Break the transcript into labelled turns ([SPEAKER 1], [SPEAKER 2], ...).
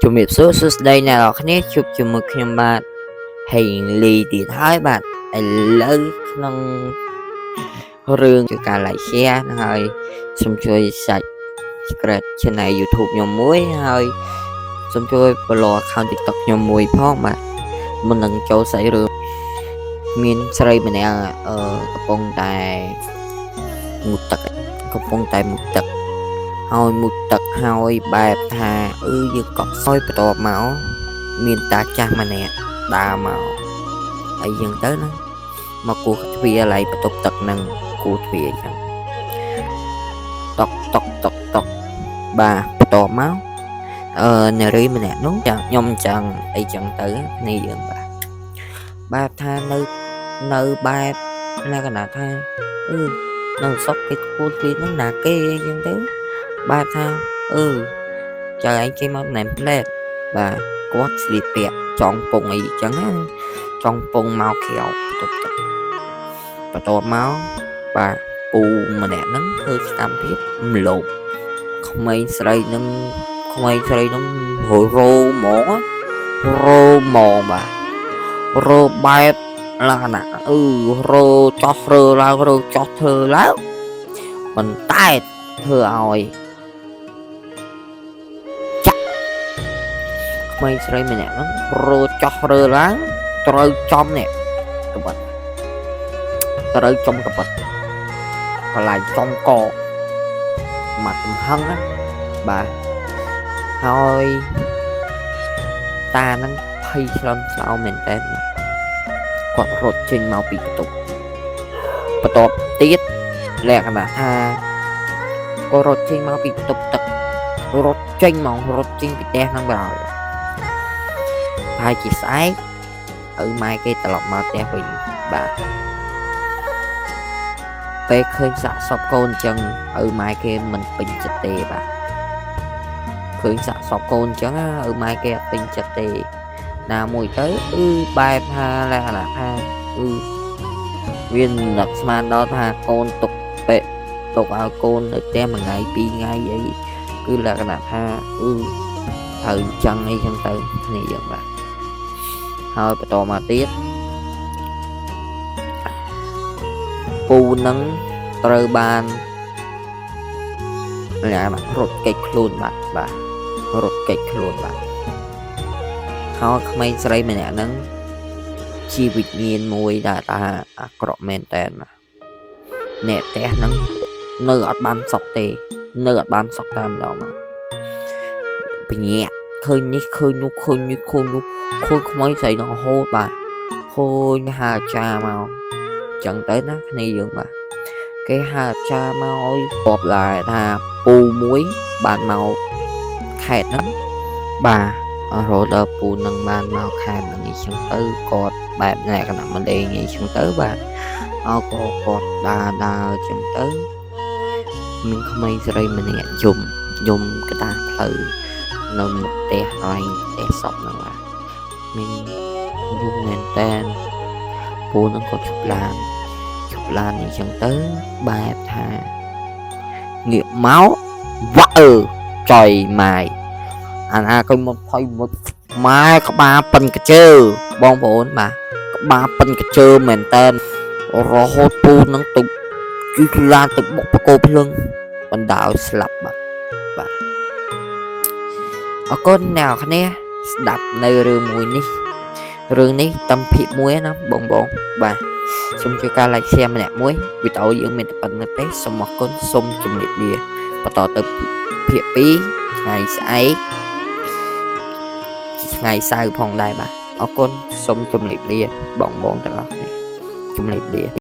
[SPEAKER 1] ជំរាបសួរសួស្តីអ្នកនរគ្នាជួបជាមួយខ្ញុំបាទហេងលីទៀតហើយបាទឥឡូវក្នុងរឿងជាការ like share ហ្នឹងហើយសូមជួយសាច់ subscribe channel YouTube ខ្ញុំមួយហើយសូមជួយ follow account TikTok ខ្ញុំមួយផងបាទមុននឹងចូលសាច់រឿងមានស្រីម្នាក់កំពុងតែមុខទឹកហើយមុខទឹកហើយបែបថាយើងកក់សោយបន្ទាប់មកមានតាចាស់ម្នាក់ដើរមកហើយយើងទៅណាមកគូទ្វារឡៃបន្ទប់ទឹកនឹងគូទ្វារអញ្ចឹងតុកបាទបន្ទាប់មកនារីម្នាក់នោះខ្ញុំអញ្ចឹងអីចឹងទៅនេះយើងបែបថានៅបែបលក្ខណៈថានៅសុកគេគូទ្វារហ្នឹងណាគេអញ្ចឹងទៅបែបថាចៅឯងគេមកណែផ្លែតបាទគាត់ស្លៀកពាក់ចង់ពងអីចឹងចង់ពងមកក្រៅបន្ទាប់មកបាទពូម្នាក់ហ្នឹងធ្វើសកម្មភាពមលោបក្មេងស្រីហ្នឹងរោហ្មងបាទរោបែបលក្ខណៈរោចោះរើឡើងរោចោះធ្វើឡើងប៉ុន្តែធ្វើឲ្យក្មេងស្រីម្នាក់ហ្នឹងរោចោះរើឡើងត្រូវចំនេះក្បិតត្រូវចំក្បិតកន្លែងចំកមកទំហឹងណាបាទហើយតាហ្នឹងភ័យឆ្លងស្លោមែនតើគាត់រត់ចេញមកពីបន្ទប់បន្ទាប់ទៀតលក្ខណៈថាគាត់រត់ចេញមកពីបន្ទប់ទឹករត់ចេញពីផ្ទះហ្នឹងបើហើយជាស្អែកម៉ែគេត្រឡប់មកផ្ទះវិញបាទពេលឃើញសាកសពកូនអញ្ចឹងម៉ែគេមិនពេញចិត្តទេបាទឃើញសាកសពកូនអញ្ចឹងម៉ែគេអត់ពេញចិត្តទេណាមួយទៅបែបថាលក្ខណៈថាវានឹកស្មានដល់ថាកូនទុកឲ្យកូននៅផ្ទះមួយថ្ងៃពីរថ្ងៃអីគឺលក្ខណៈថាត្រូវអញ្ចឹងអីចឹងទៅគ្នាយើងបាទហើយបន្តមកទៀតពូនឹងត្រូវបានរត់គេចខ្លួនបាទរត់គេចខ្លួនបាទហើយក្មេងស្រីម្នាក់ហ្នឹងជាវិញ្ញាណមួយដែលថាអាក្រក់មែនតើអ្នកផ្ទះហ្នឹងនៅអត់បានសុខទេនៅអត់បានសុខតាមម្ដងមកបញ្ញាក់ឃើញនេះឃើញនោះឃើញក្មេងស្រីនោះហូតបាទឃើញហាចាមកចឹងទៅណាគ្នាយើងបាទគេហាចាមកឲ្យបបឡាយថាពូមួយបានមកខេត្តហ្នឹងបាទរហូតដល់ពូនឹងបានមកខេត្តហ្នឹងអីចឹងទៅគាត់បែបលក្ខណៈមិនដេញអីចឹងទៅបាទក៏គាត់ដើរចឹងទៅមានក្មេងស្រីម្នាក់យំកតាស់ផ្លូវនៅមុខផ្ទះកន្លែងផ្ទះសពហ្នឹងបាទមានយំមែនតែនពូនឹងក៏ជប់ឡានអីចឹងទៅបែបថាងាកមកវ៉ាចុយម៉ាយអាណាកុំមកផុយមុខម៉ែក្បាលប៉ិនកជើបងប្អូនបាទក្បាលប៉ិនកជើមែនតែនរហូតពូនឹងទៅជិះឡានទៅបុកបកោភ្លឹងបណ្ដោយស្លាប់បាទអរគុណអ្នកគ្នាស្ដាប់នៅរឿងនេះតាមភាគ1ណាបងបាទសូមជួយការ like share ម្នាក់មួយវីដេអូយើងមានតែប៉ុណ្្នឹងទេសូមអរគុណសូមជម្រាបលាបន្តទៅភាគ2ថ្ងៃស្អែកថ្ងៃសៅរ៍ផងដែរបាទអរគុណសូមជម្រាបលាបងទាំងអស់គ្នាជម្រាបលា